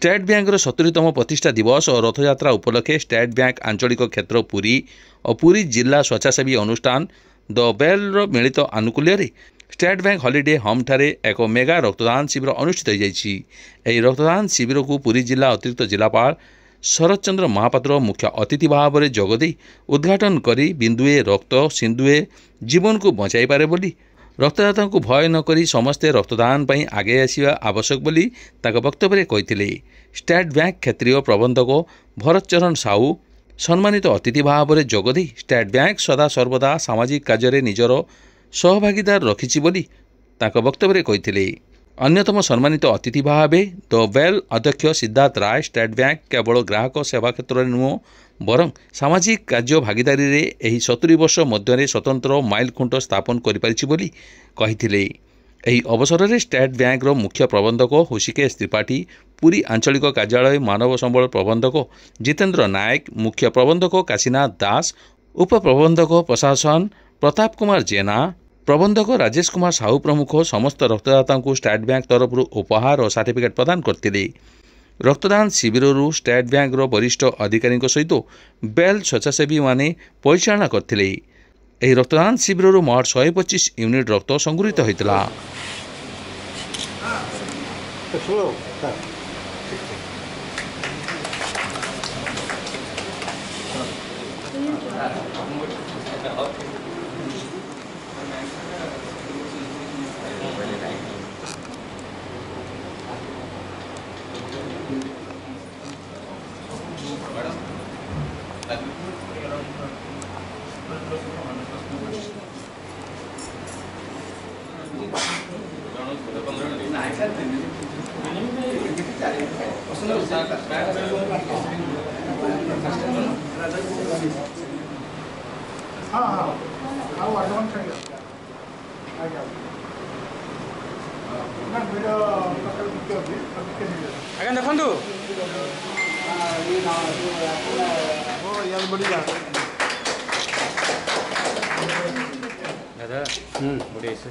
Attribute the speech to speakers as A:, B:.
A: State banker 70तम प्रतिष्ठा दिवस और रथयात्रा उपलक्षे स्टेट बैंक आंचलिक क्षेत्र पुरी और पुरी जिला स्वेच्छासेवी अनुष्ठान द बेल मिलित आनुकूल्य स्टेट बैंक हॉलिडे होम ठारे एक मेगा रक्तदान शिविर अनुष्ठित हो जाएगी। रक्तदान शिविर को पुरी जिला अतिरिक्त जिलापाल शरद चंद्र महापात्र मुख्य अतिथि भाव में जोगदे उद्घाटन करी बिंदुए रक्त सिंधुए जीवन को बचाई पारे बोली रक्तदाता को भय नक समस्ते रक्तदान पर आगे आसवा आवश्यक बोली वक्तव्य कहते। स्टेट बैंक क्षेत्रीय प्रबंधक भरत चरण साहू सम्मानित अतिथि भाव में जोगदे स्टेट बैंक सदा सर्वदा सामाजिक कार्य निजर सहभागीदार रखिछि बोली वक्तव्य कहते। अन्यतम सम्मानित अतिथि भाव द बेल अध्यक्ष सिद्धार्थ राय स्टेट बैंक केवल ग्राहक सेवा क्षेत्र में नुह बरं सामाजिक कार्य भागीदारी रे एही 70 वर्ष मध्य स्वतंत्र माइल खुंट स्थापन करिपारिछि। अवसर में स्टेट बैंक मुख्य प्रबंधक हृषिकेश त्रिपाठी पुरी आंचलिक कार्यालय मानव संबल प्रबंधक जितेंद्र नायक मुख्य प्रबंधक काशीनाथ दास उप प्रबंधक प्रशासन प्रताप कुमार जेना प्रबंधक राजेश कुमार साहू प्रमुख समस्त रक्तदाता को स्टेट बैंक तरफ उपहार और सर्टिफिकेट प्रदान करते। रक्तदान शिविर स्टेट बैंक वरिष्ठ अधिकारी सहित बेल स्वेच्छासेवी माने परिचालना करते। रक्तदान शिविर मोट 125 यूनिट रक्त संगृहित होता।
B: ଆଜ୍ଞା ଦେଖନ୍ତୁ ଦାଦା ବଢ଼ିଆ